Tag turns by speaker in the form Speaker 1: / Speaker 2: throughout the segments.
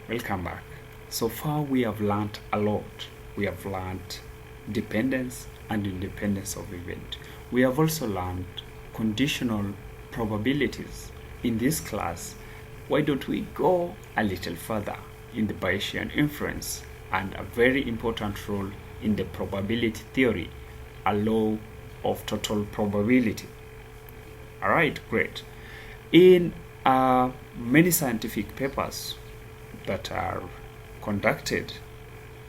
Speaker 1: Welcome back. So far we have learned a lot. We have learned dependence and independence of event. We have also learned conditional probabilities. In this class, why don't we go a little further in the Bayesian inference and a very important role in the probability theory, a law of total probability. Alright, great. In many scientific papers that are conducted,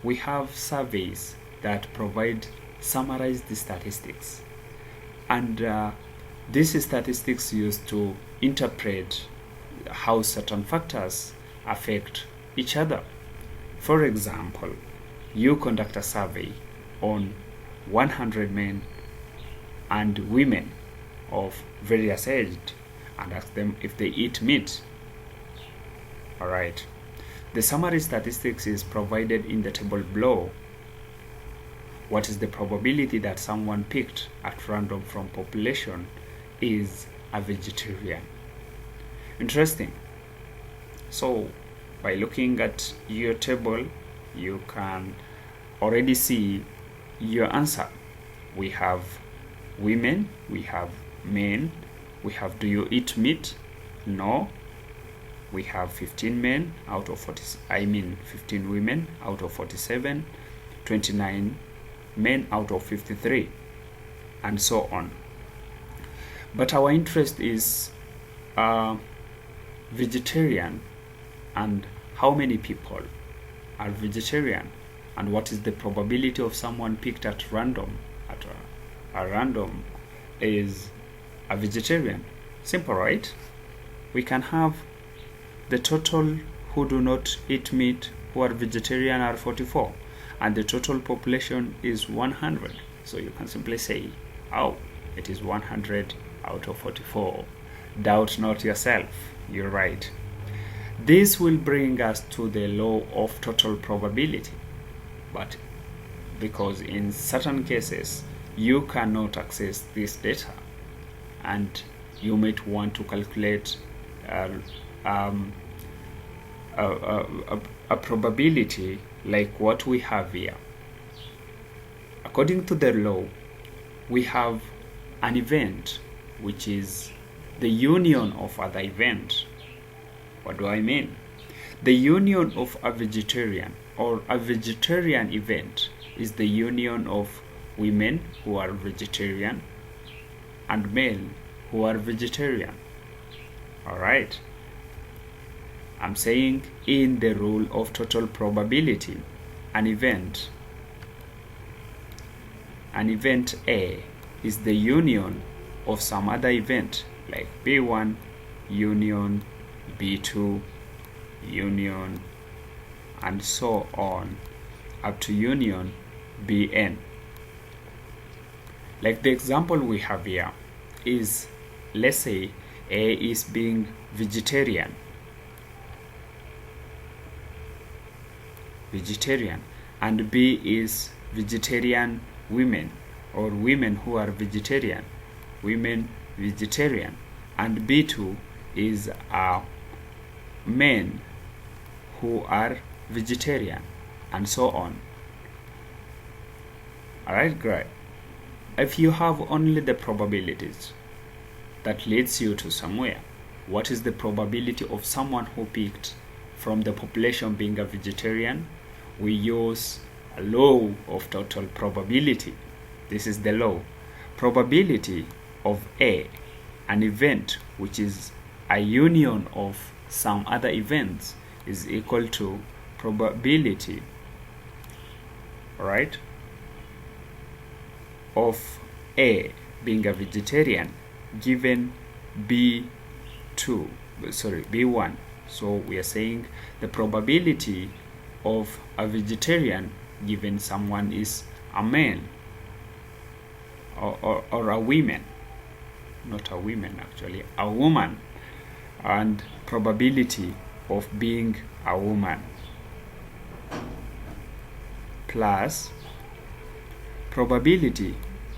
Speaker 1: we have surveys that summarize the statistics, and these statistics used to interpret how certain factors affect each other. For example, you conduct a survey on 100 men and women of various ages and ask them if they eat meat. Alright. The summary statistics is provided in the table below. What is the probability that someone picked at random from population is a vegetarian? Interesting. So, by looking at your table, you can already see your answer. We have women, we have men, we have do you eat meat? No. We have 15 men out of 15 women out of 47, 29 men out of 53, and so on. But our interest is vegetarian, and how many people are vegetarian, and what is the probability of someone picked at random is a vegetarian. Simple, right? We can have the total who do not eat meat, who are vegetarian, are 44, and the total population is 100. So you can simply say, oh, it is 100 out of 44. Doubt not yourself, you're right. This will bring us to the law of total probability, but because in certain cases you cannot access this data and you might want to calculate a probability like what we have here. According to the law, we have an event which is the union of other events. What do I mean? The union of a vegetarian or a vegetarian event is the union of women who are vegetarian and men who are vegetarian. Alright. I'm saying in the rule of total probability, an event A is the union of some other event like B1 union B2 union and so on up to union Bn. Like the example we have here is, let's say A is being vegetarian and B is vegetarian women or women who are vegetarian, and B2 is men who are vegetarian, and so on. Alright, great. If you have only the probabilities, that leads you to somewhere. What is the probability of someone who picked from the population being a vegetarian? We use a law of total probability. This is the law. Probability of A, an event which is a union of some other events, is equal to probability, right, of A being a vegetarian given B1. So we are saying the probability of a vegetarian given someone is a man or a woman, not a woman actually, a woman, and probability of being a woman plus probability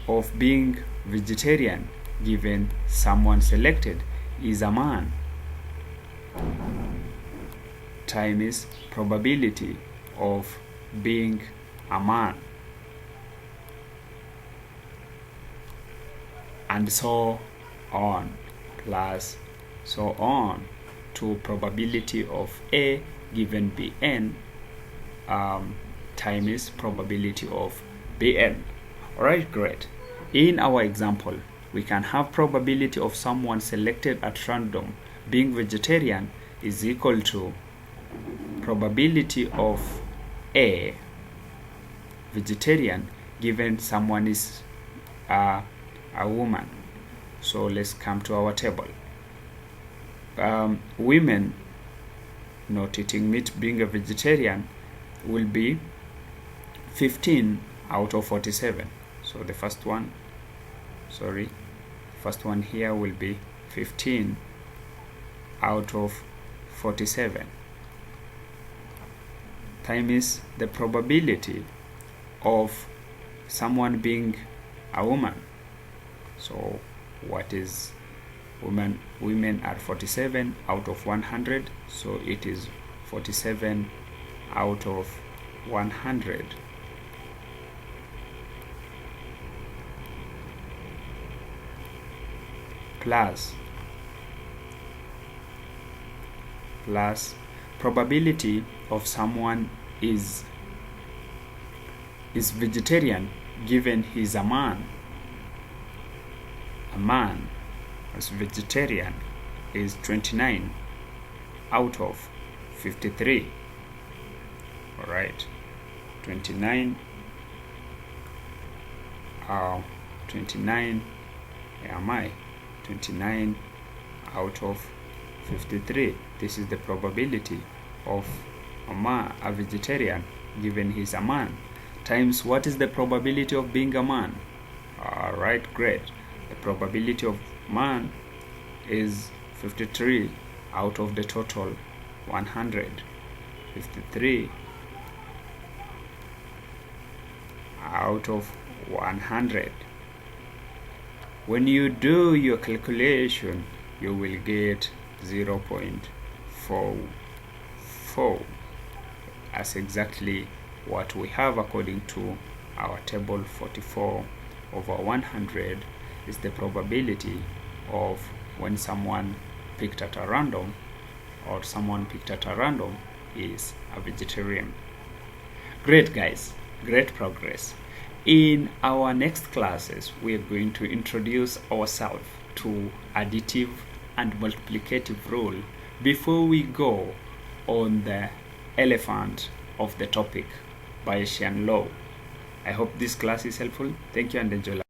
Speaker 1: of being vegetarian given someone selected is a man. times probability of being a man, and so on, plus so on to probability of A given Bn times probability of Bn. Alright, great. In our example, we can have probability of someone selected at random being vegetarian is equal to probability of A vegetarian given someone is a woman. So let's come to our table. Women not eating meat being a vegetarian will be 15 out of 47. So the first one here will be 15 out of 47 times the probability of someone being a woman. So what is women? Women are 47 out of 100, so it is 47 out of 100 plus probability of someone is vegetarian given he's a man. A man as vegetarian is 29 out of 53. All right, 29 29 out of 53. This is the probability of a vegetarian given he's a man, times what is the probability of being a man. All right, great. The probability of man is 53 out of the total 100. 53 out of 100. When you do your calculation, you will get 0.44. That's exactly what we have according to our table. 44 over 100 is the probability of when someone picked at a random is a vegetarian. Great, guys, great progress. In our next classes, we are going to introduce ourselves to additive and multiplicative rule before we go on the elephant of the topic, Bayesian law. I hope this class is helpful. Thank you and enjoy.